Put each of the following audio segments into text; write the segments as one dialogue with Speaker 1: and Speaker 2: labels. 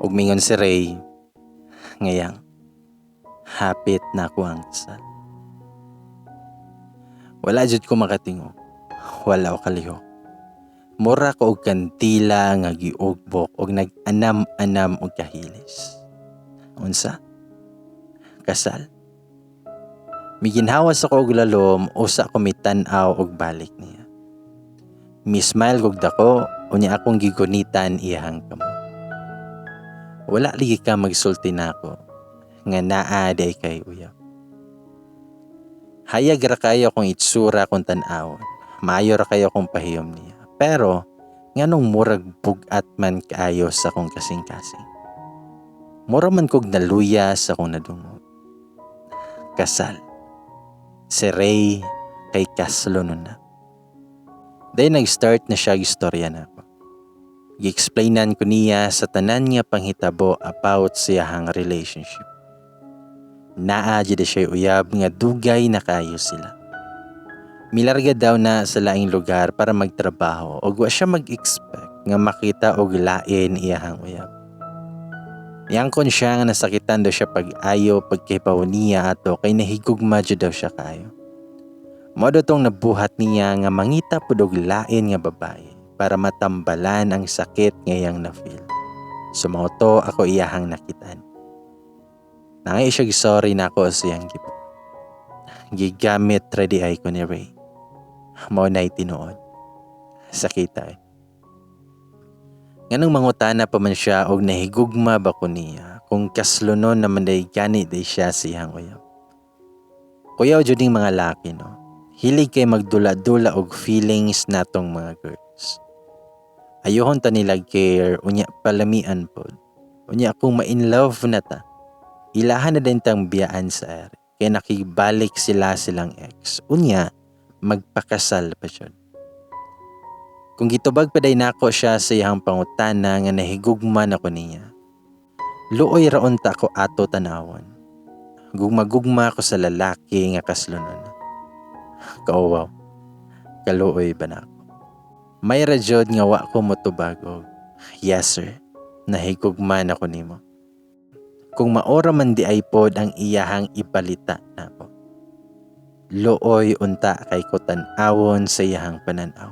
Speaker 1: Ug mingon si Ray, ngayang, hapit na ako ang kasal. Wala jud ko makatingo. Wala ko kalihok. Mura ko og kantila nga giugbok og nag-anam-anam og kahilis. Unsa? Kasal? Miginhawas ako og lalom, usa ko mitan-aw og balik niya. Mi-smile kog dako, unya akong gigunitan iyahang kamo. Wala ligi ka magsulti nako nga naa day kay uyab. Hayag ra kayo kung itsura kung tan-awon. Maayo ra kayo kung pahiyom niya. Pero nganong murag bugat man kaayo sa akong kasing-kasing. Mura man kog naluya sa akong nadungog. Kasal. Si Ray kay kaslo nun na. Then nag-start na siya istorya na ako. Gi-explainan ko niya sa tanan nga panghitabo about siyahang relationship. Naa jud siya uyab nga dugay na kayo sila. Milarga daw na sa laing lugar para magtrabaho ug wa siya mag-expect nga makita og lain iyahang uyab. Yangkon siya nga nasakitan daw siya pag-ayo pagkipaw niya ato kay nahigugma jud daw siya kayo. Modo tong nabuhat niya nga mangita pud og lain nga babae para matambalan ang sakit ngayang na-feel. Sumoto ako iyahang nakitaan. Nangay siya sorry na ako sa iyang gigamit ready ay ko ni Ray. Mao na'y tinuod. Sakita eh. Nganong mangutana pa man siya og nahigugma ba ko niya kung kaslunon naman day gani day siya siyang uyab. Kuyaw jud ning mga laki no. Hilig kay magdula-dula og feelings natong mga girls. Ayohon ta nila care unya palamian pod. Unya kung ma-in love na ta. Ilahan na din tang biyaan sa ere. Kaya nakibalik silang ex. Unya, magpakasal pa siya. Kung gitubag pa day nako siya sa iyang pangutana nga nahigugma na ko niya. Luoy raon ta ko ato tanawon. Gugma-gugma ko sa lalaki nga kaslunon. Kauwaw. Kaluoy ba na ako? May radyod nga wa ko motubag og, yes sir, nahigugma na ko nimo. Kung maora man di ay pod ang iyahang ipalita na ako. Looy unta kay ko tan-awon sa iyahang pananaw.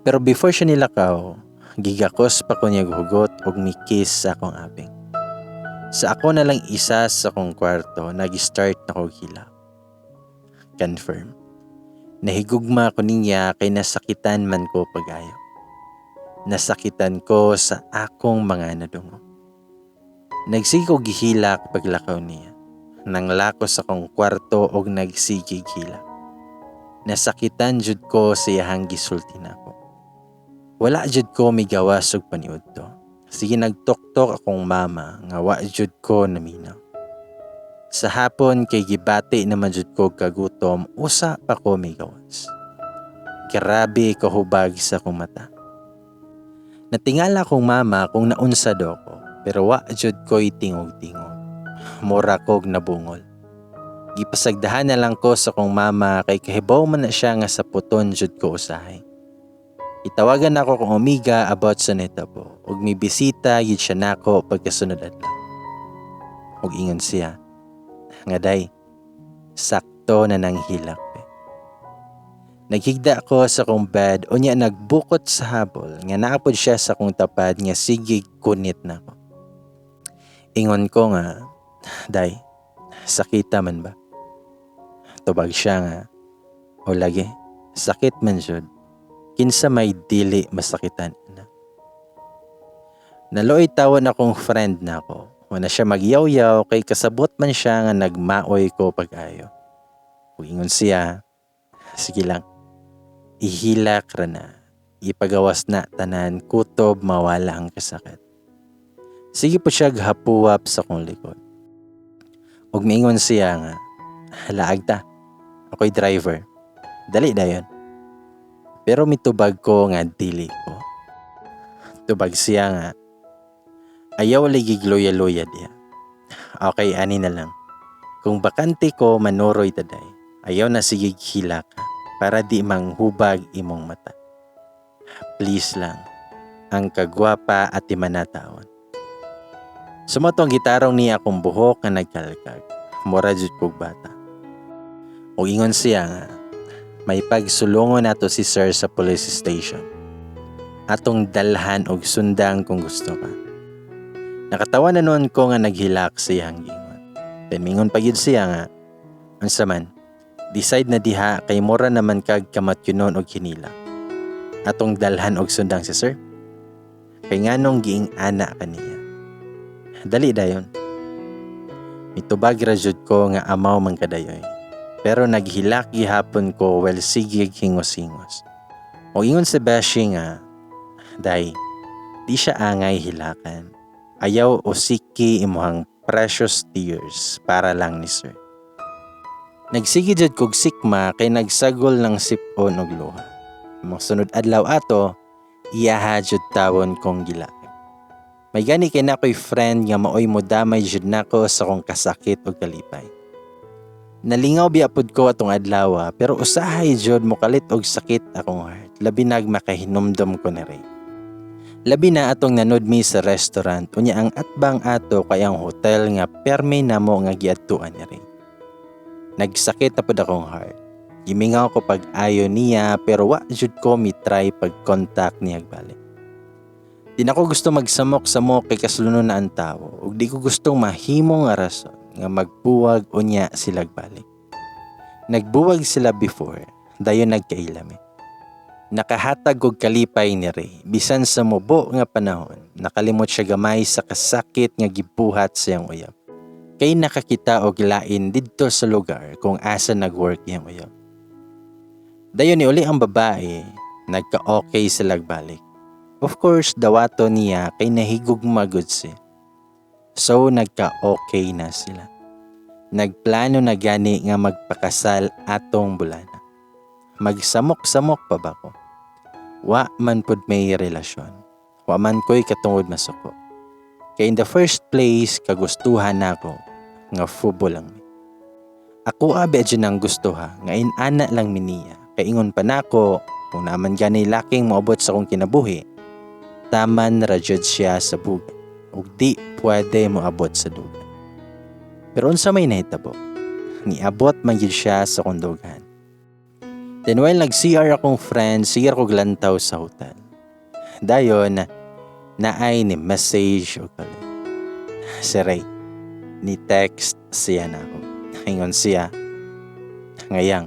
Speaker 1: Pero before siya nilakaw, gigakos pa ko niya hugot og mikis sa akong aping. Sa ako na lang isa sa akong kwarto, nag-start na ko hilak. Confirm. Nahigugma ko niya kay nasakitan man ko pag-ayo. Nasakitan ko sa akong mga nadungo. Nagsige ko gihilak paglakaw niya. Nanglakos akong kwarto og nagsige hilak. Nasakitan jud ko sa iyahang gisulti nako. Wala jud ko migawas og paniudto. Sige nagtok-tok akong mama nga wa jud ko naminaw. Sa hapon kay gibati naman jud ko kagutom, usa pa ko migawas. Grabe kahubag sa akong mata. Natingala akong mama kung naunsa do ko, pero wa jud ko'y tingog-tingog. Mura kog nabungol. Gipasagdahan na lang ko sa akong mama kay kahibaw man na siya nga sa puton jud ko usahay. Itawagan ako kung umiga about sa netabo, ug may bisita yun siya nako pagkasunod adlaw. Ug ingon siya, nga day, sakto na nang hilak. Naghigda ako sa kong bed, unya nagbukot sa habol, nga naapod siya sa kong tapad, nga sige kunit na ko. Ingon ko nga, day, sakita man ba? Tubag siya nga, o lagi, sakit man jud. Kinsa may dili masakitan na. Naloy tawon akong friend na ako. Wala siya magyaw-yaw kay kasabot man siya nga nagmaoy ko pag-ayo. Ingon siya, sige lang, ihilak ra na. Ipagawas na tanan, kutob mawala ang kasakit. Sige po siya gahapuwap sa kong likod. Ug miingon siya nga, halaag ta, ako'y driver. Dali dayon. Pero mitubag ko nga dili ko. Tubag siya nga, ayaw ligig loya-loya diya. Okay, ani na lang. Kung bakante ko, manuroy taday. Ayaw na sigig hila ka para di manghubag imong mata. Please lang, ang kagwapa at imanataon. Sumotong gitarong niya akong buhok nga nagkalkag. Mura jud kog bata. O ingon siya nga, may pagsulungon nato si sir sa police station. Atong dalhan og sundang kung gusto ka. Nakatawa na noon ko nga naghilak siyang gingon. Then mingon pa gyud siya nga, unsa man, decide na diha kay mura naman kag kamatyunon og hinila. Atong dalhan og sundang si sir. Kay nganong giing ana kaniya. Dali dayon. Mitubag ra jud ko nga amaw man kadayoy. Pero naghilak gihapon ko well sigig hingos-hingos. O ingon si Beshi nga, day, di siya angay hilakan. Ayaw o siki imuhang precious tears para lang ni sir. Nagsigi jud kog sikma kay nagsagol ng sipon og luha. Mga sunod adlaw ato, iyaha jud tawon kong gilaki. May gani kay nakoy friend nga maoy mo damay jud nako sa kong kasakit o kalipay. Nalingaw biapod ko atong adlaw pero usahay jud mo kalit og sakit akong heart. Labi nag makahinumdom ko ni Ray. Labi na atong nanood mi sa restaurant unya ang atbang ato kay ang hotel nga permi namo nga giadtuan ni Ray. Nagsakit na pud akong heart. Gimingaw ko pag ayo niya pero wa jud ko mi try pag contact niya balik. Di na ko gusto magsamok-samok kay kaslunon na ang tao ug di ko gustong mahimo nga rason nga magbuwag unya sila balik. Nagbuwag sila before, dayon nagkailami. Nakahatag og kalipay ni Ray bisan sa mubo nga panahon. Nakalimot siya gamay sa kasakit nga gibuhat sa iyang uyab. Kay nakakita og lain didto sa lugar kung asa nagwork iyang uyab. Dayon ni uli ang babae, nagka-okay sila balik. Of course, dawato niya kay nahigugma gud siya. So nagka-okay na sila. Nagplano na gani nga magpakasal atong bulana. Magsamok-samok pa ba ko? Wa man pud may relasyon. Wa man ko'y katungod masuko. Kay in the first place, kagustuhan nako nga fubo lang mi. Ako abi dyan ang gustuha nga inana lang mi niya. Kay ingon pa nako kung naman gani laking moabot sa kong kinabuhi, taman ra jud siya sa bugat. Ug di pwede moabot sa dugan. Pero unsa may nahitabo? Niabot man gyud siya sa kong dugan. Then while nag-CR akong friend, CR ko glantaw sa hotel. Dayon, naay ni message o kalit. Si Ray, ni text siya na ako. Ingon siya, ngayang,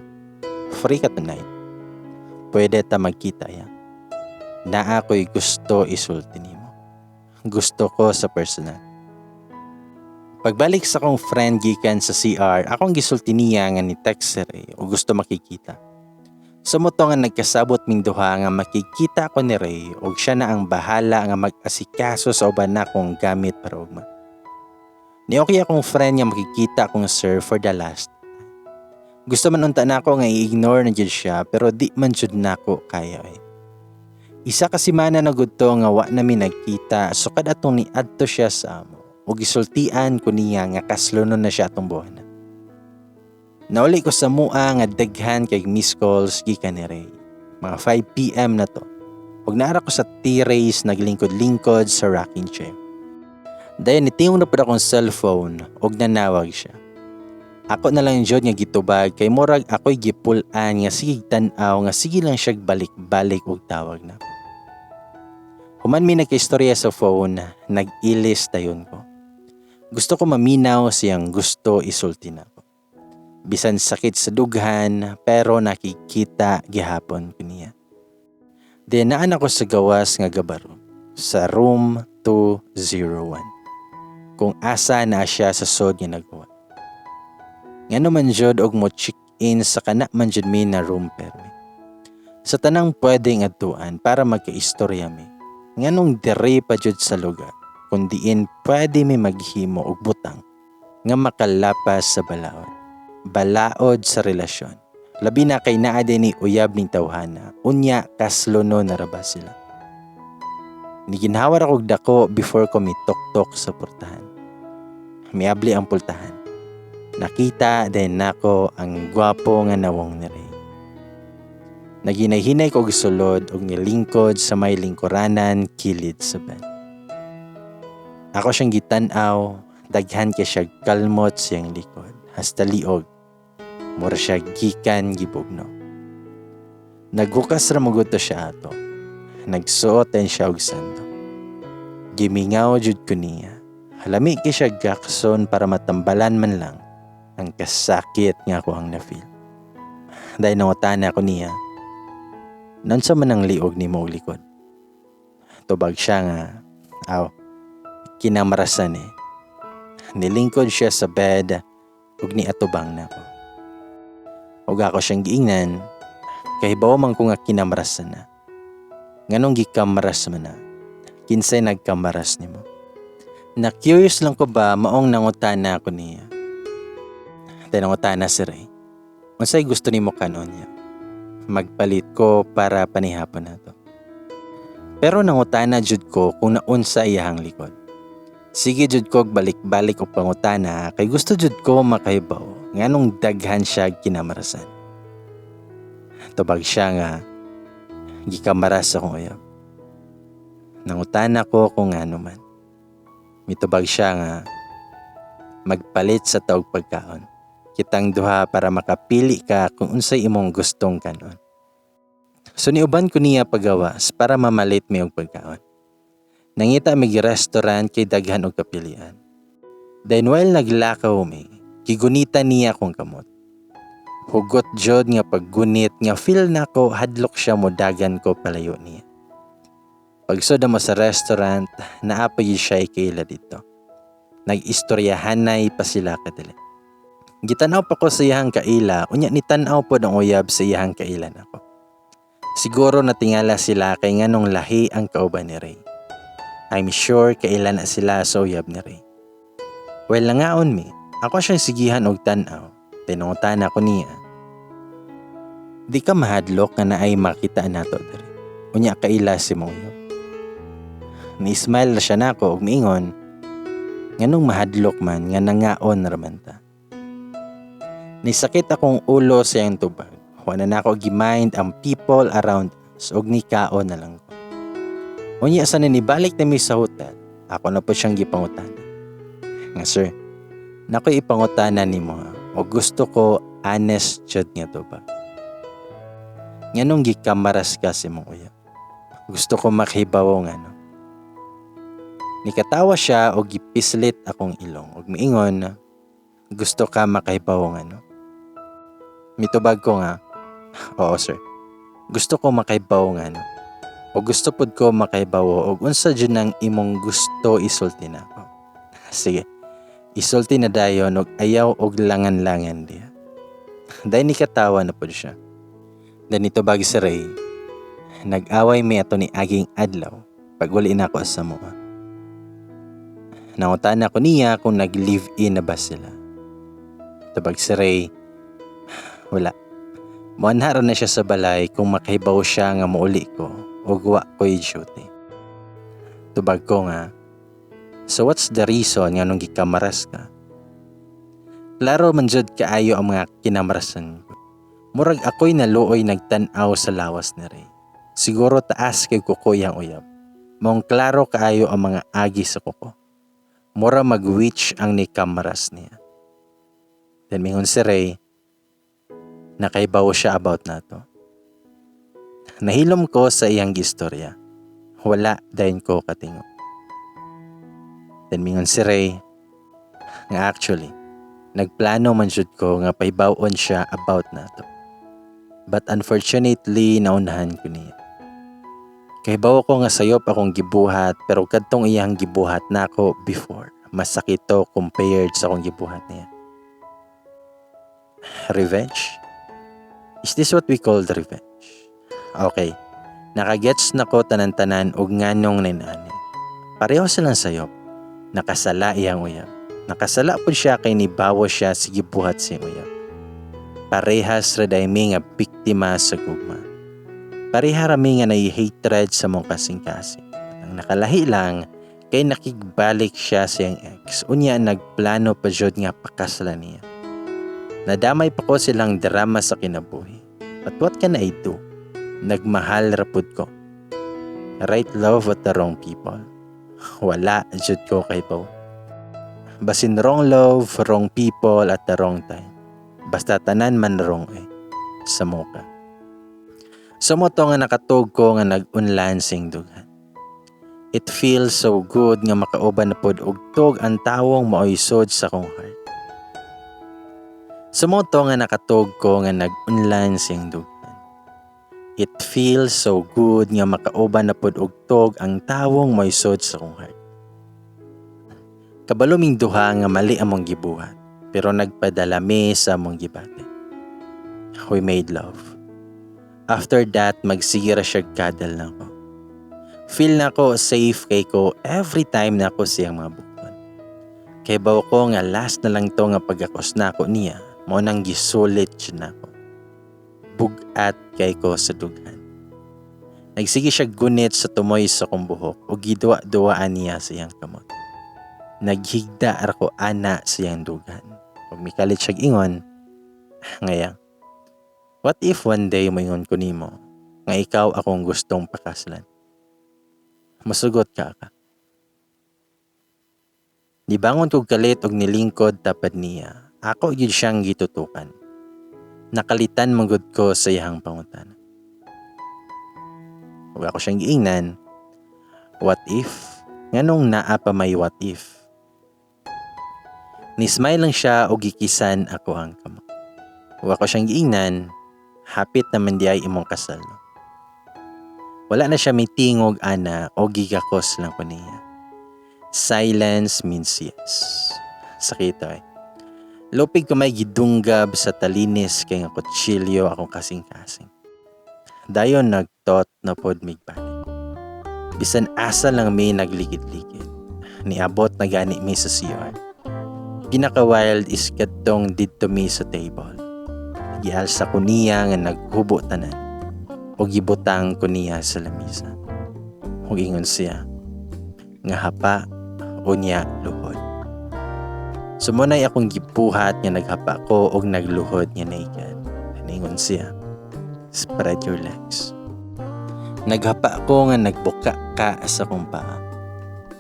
Speaker 1: free ka tonight. Pwede ta magkita ya. Na ako'y gusto isulti nimo. Gusto ko sa personal. Pagbalik sa kong friend gikan sa CR, akong gisulti niya nga ni text si Ray o gusto makikita. Sumuto nga nagkasabot ming duha nga makikita ko ni Ray ug siya na ang bahala nga mag-asikaso sa uban nakong gamit para ugma. Ni okay akong friend nga makikita akong sir for the last time. Gusto man unta nako nga i-ignore na jud siya pero di man jud nako kaya eh. Isa ka semana na gud to nga wa nami nagkita so kad atong niadto siya sa amo ug gisultian ko niya nga kaslunon na siya atong buhanan. Nauli ko sa mua nga daghan kay miss calls gikan ni Ray. Mga 5 PM na to. Ug naara ko sa T-race naglingkod-lingkod sa rocking chair. Dayon nitingog na pud akong cellphone ug nanawag siya. Ako na lang jud nga gitubag kay murag ako'y gipulan nga sige tan-aw nga sige lang siya balik-balik og tawag na. Human mi nagkaistorya sa phone, nag-ilis dayon ko. Gusto ko maminaw siyang gusto isulti na. Bisan sakit sa dughan pero nakikita gihapon ko niya. Dinaan ako sa gawas nga gabaro sa room 201 kung asa na siya sa sod nga nagawa. Ngano man jud og mo check-in sa kana man jud mi na room permit. Sa tanang pwedeng adtuan para magkaistorya mi. Nganong dire pa jud sa lugar kun diin pwede mi maghimo og butang nga makalapas sa balaod. Balaod sa relasyon. Labi na kay naa din ni uyab ning tawhana. Unya kaslono na raba sila. Niginhawar ako dako before ko mitok-tok sa portahan. Miabli ang pultahan. Nakita din nako ang gwapo nga nawong ni Ray. Naghinay-hinay ko gisulod og nilingkod sa may lingkuranan kilid sa bed. Ako siyang gitan-aw, daghan kay siya kalmot siyang likod. Hasta liog, mura siya gikan gibugno. Naghukas ra mo to siya ato. Nagsuoten siya og sando. Gimingaw jud ko niya. Halami kay siya gakson para matambalan man lang ang kasakit nga ako ang na-feel. Dahil nangutana ko niya, nansa man ang liog ni mo likod. Tubag siya nga, kinamarasan eh. Nilingkod siya sa bed ug niatubang na ko. Ug ako siyang giingnan, kahibaw man ko nga kinamarasan na. Nganong gikamaras man na, kinsay nagkamaras nimo. Na-curious lang ko ba maong nangutana ko niya. Dahil nangutana si Ray, unsay gusto nimo kanon niya. Magpalit ko para panihapon na to. Pero nangutana jud ko kung naunsa iyahang likod. Sige jud ko balik-balik og pangutana kay gusto jud ko makahibaw nganong daghan siya kinamarasan. Tubag siya nga gikamaras akong uyab. Nangutana ko kung ano man. Mitubag siya nga magpalit sa taog pagkaon. Kitang duha para makapili ka kung unsay imong gustong kanon. So niuban ko niya pagawas para mamalit mi og pagkaon. Nangita mi restaurant kay daghan og kapilian. Then while naglakaw mi, gigunita niya akong kamot. Hugot jud nga paggunit nga feel nako hadlok siya mo dagan ko palayo niya. Pagsoda mo sa restaurant, naapay siya kaila dito. Nag-istoryahanay pa sila kadali. Gitanaw pa ko sa iyang kaila, unya nitanaw po ng uyab sa iyang kaila nako. Siguro natingala sila kay nganong lahi ang kauban ni Ray. I'm sure kailan na sila sa uyab ni Ray. Well, nangaon mi, ako siyang sigihan og tanaw. Tinungutan ako niya. Di ka mahadlok nga naay makita nato diri. Unya kaila si mong uyab. Ni-smile na siya nako og miingon, nganong mahadlok man nga nangaon raman ta. Nisakit akong ulo sa iyang tubag. Wala na ako gi-mind ang people around us og nikaon na lang ko. Unya sa nanibalik na mi sa hotel, ako na po siyang gipangutana. Nga sir, nakoy ipangutana nimo o gusto ko honest jud nga tubag. Nganong gikamaras ka si mong uyab. Gusto ko makihibaw nga no. Nikatawa siya o gipislit akong ilong og miingon, gusto ka makahibaw nga no. Mitubag ko nga, oo sir, gusto ko makahibaw nga no. O gusto pod ko makahibaw og unsa jud nang imong gusto isulti na ako. Sige, isulti na dayon og ayaw og langan-langan diha. Dahil nikatawa na pod siya. Dahil nitubag si Ray, nag-away mi ato ni aging adlaw pag uli na ako sa mua. Nangutan ako niya kung nag-live-in na ba sila. Tubag si Ray, wala. Muanharo na siya sa balay kung makahibaw siya nga muuli ko o guwa ko'y duty. Tubag ko nga, so what's the reason nga nung gikamaras ka? Klaro man jud kaayo ang mga kinamarasan ko. Murag ako'y naluoy nagtanaw sa lawas ni Ray. Siguro taas kay kukuyang uyab. Mong klaro kaayo ang mga agi sa kuko. Mura mag-witch ang nikamaras niya. Then mingon si Ray, nakaibaw siya about nato. Nahilom ko sa iyang gistorya. Wala dayon ko katingo. Then mingon si Ray, nga actually, nagplano man jud ko nga paibawon siya about nato. But unfortunately, naunahan ko niya. Kahibaw ko nga sayop akong gibuhat pero kadtong iyang gibuhat nako before. Mas sakit to compared sa akong gibuhat niya. Revenge? Is this what we call the revenge? Okay. Nakagets na ko tanan-tanan og nganong ninani. Pareho silang sayop. Nakasala iyang uyab. Nakasala po siya kay nibawo siya sa gibuhat si uyab. Parehas raday mi nga biktima sa gugma. Pareha rami nga nai-hatred sa mong kasing-kasing. Ang nakalahi lang, kay nakigbalik siya sa iyang ex. Unya nagplano pa jud nga pakasalan niya. Nadamay pa ko silang drama sa kinabuhi. But what can I do? Nagmahal rapod ko. Right love at the wrong people. Wala jud ko kay Pao. Basin wrong love, wrong people at the wrong time. Basta tanan man wrong sa muka. Sumoto nga nakatug ko nga nag-unlan sing dughan. It feels so good nga makauban na pod og tug ang tawong maoysod sa kong heart. Sumoto nga nakatug ko nga nag-unlan sing dughan. It feels so good nga makauban na pod og tug ang tawong maoysod sa kong heart. Kabaluming duha nga mali among gibuhat, pero nagpadalami sa among gibati. We made love. After that, magsigira siya kadal na ko. Feel na ko safe kay ko every time na ako siyang mga bukod. Kay baw ko nga last na lang to nga pagakos na ako niya, mo nang gisulit siya na ko. Bugat kay ko sa dughan. Nagsige siya gunit sa tumoy sa kong buhok o gidwa-duwaan niya sa iyang kamot. Naghigda ako ana sa iyang dughan. Pag mikalit siya ingon, ngayang, what if one day moingon ko nimo nga ikaw akong gustong pakaslan? Masugot ka. Nibangon kog kalit og nilingkod tapad niya. Ako gyud siyang gitutukan. Nakalitan manggod ko sa iyang pangutana. Ug ako siyang giingnan, what if? Nganong naa pa may what if? Nismile lang siya o gikisan ako ang kamot. Ug ako siyang giingnan, hapit naman di ay imong kasal. No? Wala na siya may tingog ana o gigakos lang ko niya. Silence means yes. Sakito Lupig ko may gidunggab sa talinis kay nga kutsilyo akong kasing-kasing. Dayon nagtot na pod migbalik. Bisan asa lang may nagligid-ligid. Niabot na gani mi sa CR. Pinaka-wild is kadtong didto mi sa table. Gialsa ko niya nga naghubo tanan. O gibutang ko niya sa lamisa. O ingon siya. Nga hapa o niya luhod. Sumunay akong gipuhat nga naghapa ko og nagluhod nga naked. Ingon siya. Spread your legs. Naghapa ko nga nagbuka ka sa kong paa.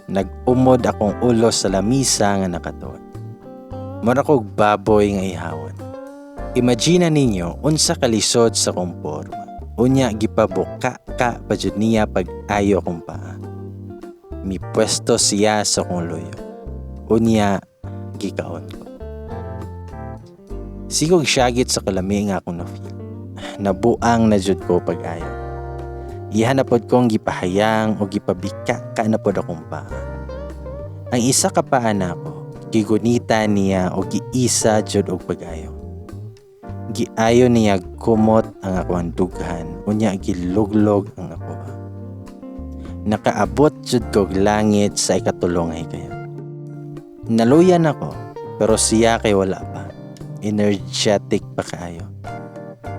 Speaker 1: Nag-umod akong ulo sa lamisa nga nakatuon. Mura kog baboy nga ihawon. Imagine ninyo unsa kalisod sa kong forma. Unya gipabuka ka pa jud niya pag ayo kong paa. Mi pwesto siya sa kong loyo. Unya gikaon ko. Sigog syagit sa kalami nga akong na-feel. Nabuang na jud ko pag ayo. Ihanapod kong gipahayang o gipabika ka na pod akong paa. Ang isa ka paa na ako, gigunita niya o giisa jud og pag-ayo. Giayo niya kumot ang ako ang dughan, unya giluglog ang ako. Nakaabot jud kog langit sa ikatulong ay kayo. Naluyan ako, pero siya kay wala pa. Energetic pa kaayo.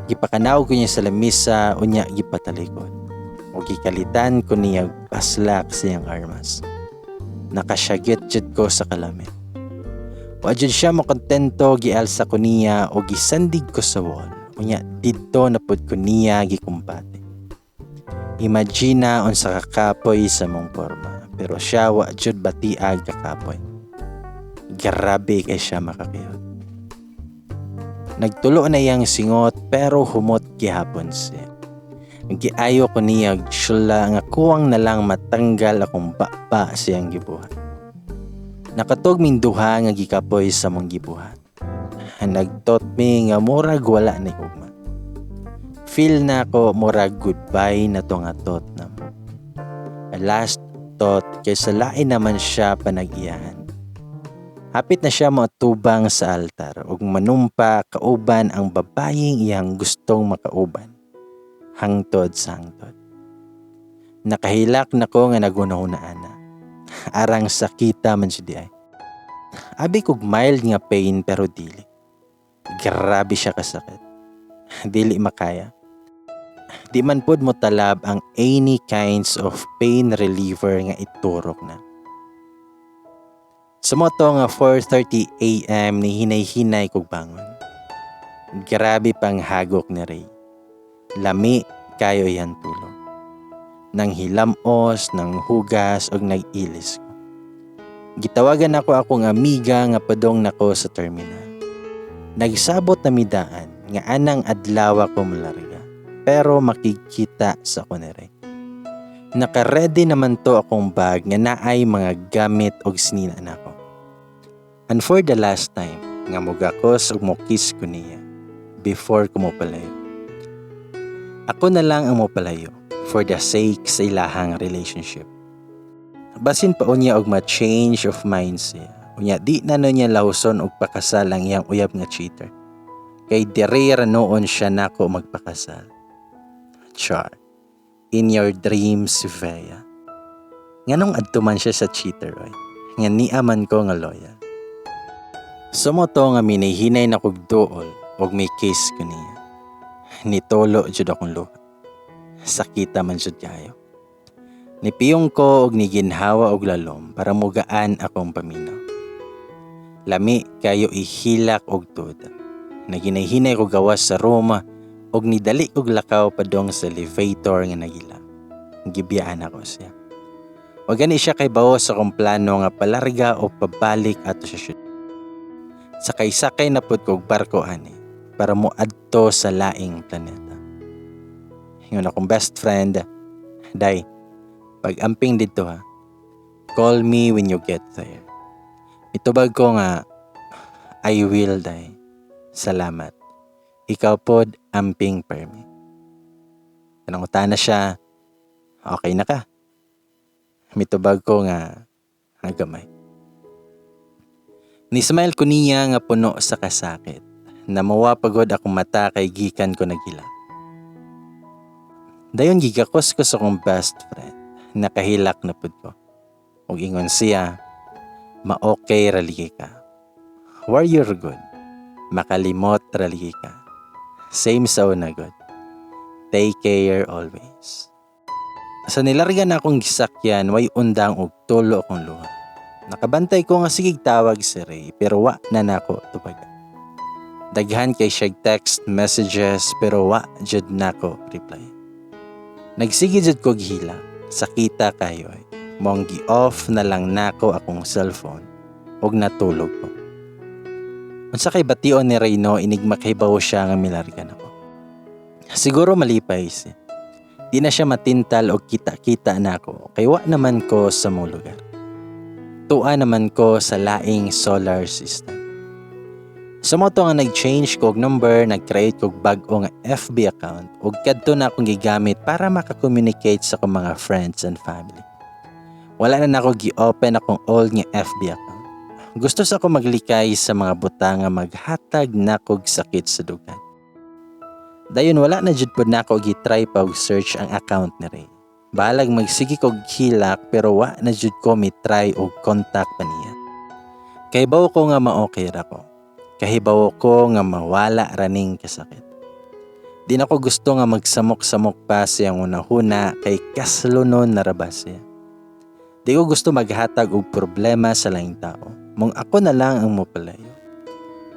Speaker 1: Gipakanaw ko niya sa lamisa, unya gipatalikod. O gikalitan ko niya paslak siyang armas. Nakasyagit jud ko sa kalamit. Wa jud siya makontento, gialsa ko niya o gisandig ko sa wall. Unya didto na pud ko niya gikumpate. Imagina unsa kakapoy sa mong porma, pero siya wa jud batiag kakapoy. Grabe kay siya makakiyot. Nagtulo na yang singot pero humot gihapon siya. Giayo ko niya syula nga kuwang na lang matanggal akong bapa siyang gibuhat. Nakatog ming duha nga gikapoy sa mong gibuhat. Nagtot mi nga murag wala ni ugma. Feel na ko murag goodbye na to nga tot na mo. Last tot kaysa lain naman siya panag-iyahan. Hapit na siya matubang sa altar ug manumpa kauban ang babayeng iyang gustong makauban. Hangtod sa hangtod. Nakahilak na ko nga nagunahunaan na. Arang sakita man siya di ay. Abi kog mild nga pain pero dili. Grabe siya kasakit. Dili makaya. Di man pod mo talab ang any kinds of pain reliever nga iturok na. Sumoto nga 4:30 AM ni hinay-hinay kog bangon. Grabe pang hagok ni Ray. Lami kayo yan tulog. nang hilamos, nang hugas og nag-ilis ko. Gitawagan ako akong amiga nga padong nako sa terminal. Nagsabot na midaan nga anang adlaw ko malarga, pero makikita sa kunere. Naka-ready naman to akong bag nga naay mga gamit og sinina nako. And for the last time, nga mugakos ug mukis ko niya before ko mopalayo. Ako na lang ang mopalayo for the sake sa ilahang relationship. Basin pa unya og ma-change of mindset. Unya di na niya lawson og pakasal ang iyang uyab nga cheater. Kay dire noon siya nako magpakasal. Char. In your dreams, Vea. Nganong adto man siya sa cheater, oy. Nga niaman ko nga loyal. Sumoto nga minihinay na kog duol og may case ko niya. Nitolo jud akong luha. Sakita man jud kayo. Nipiyong ko og niginhawa og lalom para mugaan akong paminaw. Lami kayo ihilak og tuda. Naginahinay ko gawas sa Roma og nidali og lakaw padong sa elevator nga nagila. Gibiyaan ako siya. Wa gani siya kay bawo sa kong plano nga palarga o pabalik ato sa syudad. Sakay-sakay na pud kog barko ani para moadto sa laing planeta. Ingon akong best friend, Day, pag amping dito ha, call me when you get there. Itubag ko nga, I will, Day. Salamat. Ikaw pod amping permi. Nanangutan na siya, okay na ka? Mitubag ko nga, gamay. Nismile ko niya nga puno sa kasakit, na mawapagod akong mata kay gikan ko nagila. Dayon gigakos ko sa kong best friend, nakahilak na pud ko. Ug ingon siya, ma-okay raligi ka. Where you're good, makalimot raligi ka. Same sa una god. Take care always. Sa nilargan akong gisakyan, way undang og tulo akong luha. Nakabantay ko nga sigig tawag si Ray, pero wa na nako tubaga. Daghan kay siya text messages, pero wa jud nako reply. Nagsige jud ko gihila, sakita kayo ay. Mong gi-off na lang nako akong cellphone, og natulog ko. Unsa kay bation ni Reyno, inigma kay bawo siya nga milargan ako. Siguro malipay siya. Di na siya matintal o kita-kita na ako, kay wa naman ko sa mong lugar. Tua naman ko sa laing solar system. Sumoto nga nag-change kog number, nag-create kog bag-o nga FB account, ug kadto na akong gigamit para maka-communicate sa akong mga friends and family. Wala na nako gi-open akong old nga FB account. Gusto sa ako maglikay sa mga buta nga maghatag nakog sakit sa dugan. Dayon wala na jud pod nako gi-try pa og search ang account ni Ray. Balag magsigi kog hilak pero wa na jud ko mi-try og contact pa niya. Kay bawo ko nga ma-okay ra ko. Kahibaw ko nga mawala raning kasakit. Di na ko gusto nga magsamok-samok pa siyang unahuna kay kaslunon na rabas siya. Di ko gusto maghatag og problema sa laing tao. Mong ako na lang ang mopalayo.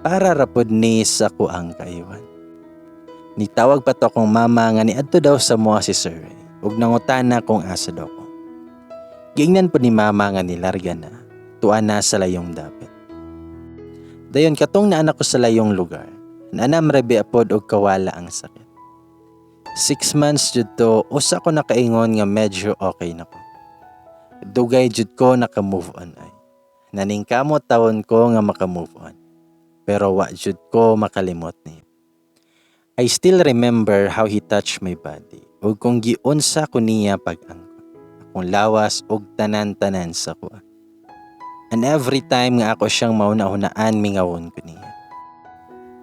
Speaker 1: Para rapod ni sa ko ang kaiwan. Nitawag pa to akong mama nga niadto daw sa mua si Sir Ray. Ug nangutana kung asa daw ko. Giingnan po ni mama nga nilarga na. Tuan na sa layong dapit. Dayon katong naanak ko sa layong lugar. Naanam rabi apod og kawala ang sakit. 6 months jud to, usa ko nakaingon nga medyo okay na ko. Dugay jud ko naka-move on ay. Naningkamot taon ko nga maka-move on. Pero wa jud ko makalimot niya. I still remember how he touched my body. Ug kung giunsa ko niya pag-angkon. Akong lawas og tanan-tanan sa kuha. And every time nga ako siyang mauna-hunaan mingawon ko niya.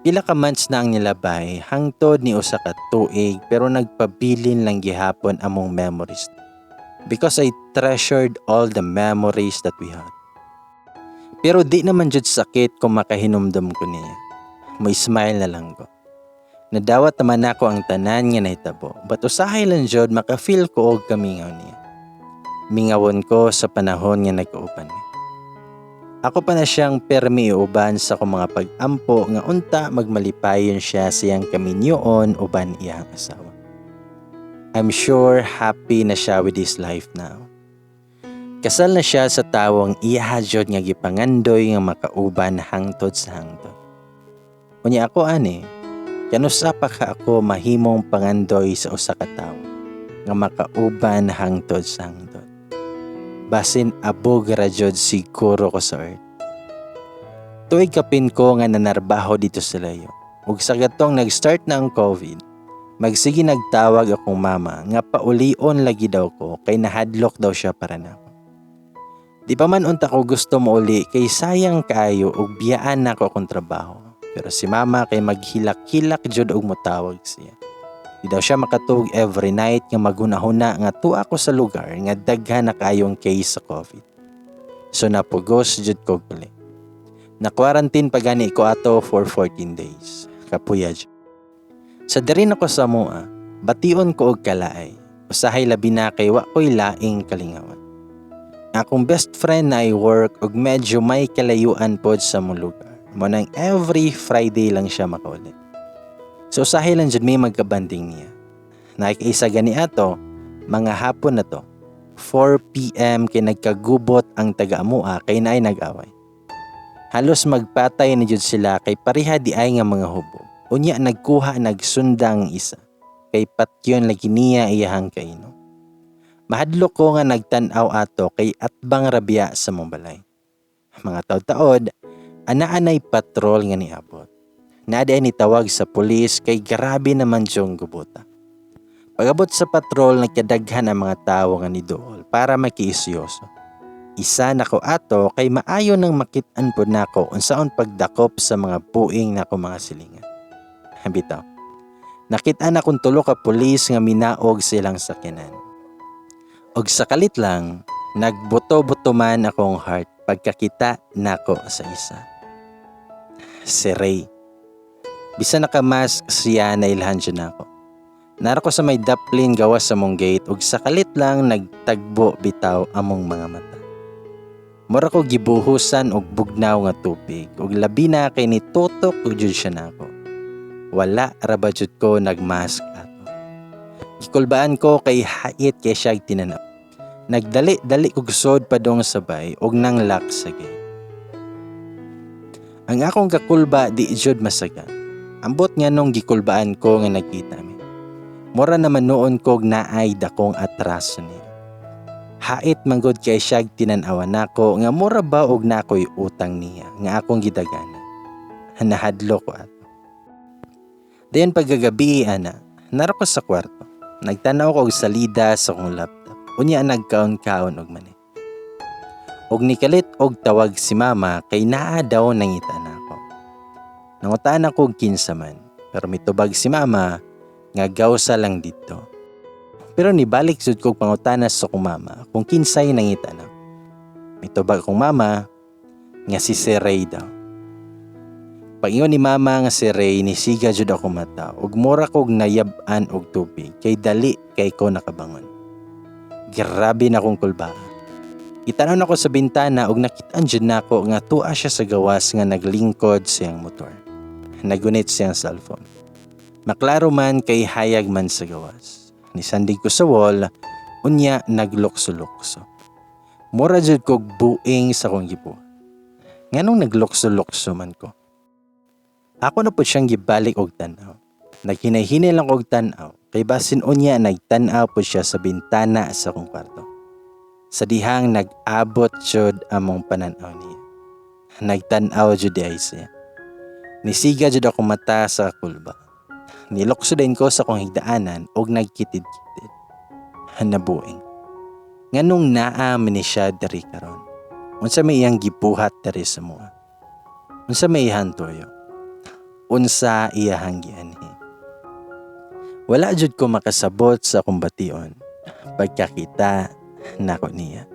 Speaker 1: Pila ka months na ang nilabay, hangtod ni usa ka tuig pero nagpabilin lang gihapon among memories. Because I treasured all the memories that we had. Pero di naman jud sakit kung makahinumdum ko niya. May smile na lang ko. Nadawat naman ako ang tanan nga nahitabo, but usahay lang jud maka-feel ko og kamingaw niya. Mingawon ko sa panahon nga nagkauban mi. Ako pa na siyang permi uban sa kong mga pag-ampo nga unta magmalipayon siya siyang kaminyoon uban iyang asawa. I'm sure happy na siya with his life now. Kasal na siya sa tawong iyahadjod nga gipangandoy nga makauban hangtod sa hangtod. Unya ako ani, kanusa pa ka ako mahimong pangandoy sa usa ka tawo nga makauban hangtod sa hangtod. Basin abog ra jud siguro ko sa earth. Tuig kapin ko nga nanarbaho dito sa layo. Ug sa gatong nag-start na ang COVID, magsige nagtawag akong mama nga paulion lagi daw ko kay nahadlok daw siya para nako. Di pa man unta ko gusto mo uli kay sayang kaayo ug biyaan nako akong trabaho. Pero si mama kay maghilak-hilak jud og motawag siya. Di daw siya makatug every night nga maghunahuna nga tuwa ko sa lugar nga daghan na kaayong case sa COVID. So napugos jud ko uli. Na-quarantine pa gani ko ato for 14 days. Kapuya jud. Sa diri na ko sa mua, bation ko og kalaay. Usahay labi na kay wa ko'y laing kalingawan. Akong best friend na I work ug medyo may kalayuan pod sa mong lugar. Mo nang every Friday lang siya makauli. So usahay lang jud may magkabanding niya. Nakiisa gani ato, mga hapon na to. 4 PM kay nagkagubot ang taga-amua kay naay nag-away. Halos magpatay na jud sila kay pareha di ay nga mga hubog. Unya nagkuha nagsundang isa. Kay patyon lagi niya iyahang kaino. Mahadlok ko nga nagtan-aw ato kay atbang rabya sa mong balay. Mga taod-taod, ana-anay patrol nga niabot. Naday ni tawag sa pulis kay grabe naman siyang gubuta. Pagabot sa patrol nagkadaghan ang mga tawo nga ni Dool para makiisyoso. Isa nako ato kay maayo nang makit-an pod nako unsaon pagdakop sa mga buing nako mga silingan. Bitaw. Nakit-an akong tulo ka pulis nga minaog silang sakyanan. Og sa kalit lang, nagbuto-buto man akong heart pagkakita nako sa isa. Si Ray. Bisa nakamask siya na ilhan siya nako. Nara ko sa may daplin gawas sa mong gate ug sa kalit lang nagtagbo bitaw among mga mata. Mura ko gibuhusan og bugnaw nga tubig ug labi na kay ni tutok ug jud siya nako. Wala ra ba jud ko nagmask ato. Gikulbaan ko kay hait kay siya tinanaw. Nagdali-dali og sod padong sabay og nanglak sa gate. Ang akong kakulba di jud masaga. Ambot nga nung gikulbaan ko nga nakita mi. Mura naman noon kog naay dakong atraso niya. Hait manggod kay siya tinanawan nako nga mura ba og nakoy utang niya nga akong gidagana. Nahadlo ko ato. Dayon paggagabi ana, naro ko sa kwarto. Nagtanaw ko og salida sa akong laptop. Unya nagkaon-kaon og manit. Og nikalit og tawag si mama kay naa daw nangita nako. Nangutaan ako og kinsa man, pero mitubag si mama nga gawsa lang dito. Pero nibalik jud kog pangutanas sa akong mama kung kinsay nangita nako. Mitubag akong mama nga si Ray daw. Pag-ingon ni mama nga si Ray, nisiga jud ako mata ug mura kog nayab-an og tubig kay dali kay ko nakabangon. Grabe na akong kulba. Itanaw na ko sa bintana ug nakit-an jud nako nga tuwa siya sa gawas nga naglingkod siyang motor. Nagunit siyang cellphone. Maklaro man kay hayag man sa gawas. Nisandig ko sa wall, unya naglukso-lukso. Mura jud kog buing sa kong gipo. Nganong naglukso-lukso man ko? Ako na po siyang gibalik og tanaw. Naghinay-hinay lang og tanaw, kay basin unya nagtanaw po siya sa bintana sa akong kwarto. Sa dihang nag-abot jud among pananaw niya. Nagtanaw jud ay siya. Nisiga jud ako mata sa kulba. Nilokso din ko sa akong higdaanan og nagkitid-kitid. Hanabuing. Nganong naa ni siya diri karon. Unsa may iyang gibuhat diri sa mua? Unsa may iyang toyo? Unsa iyahang gianhi? Wala jud ko makasabot sa akong bation pagkakita nako niya.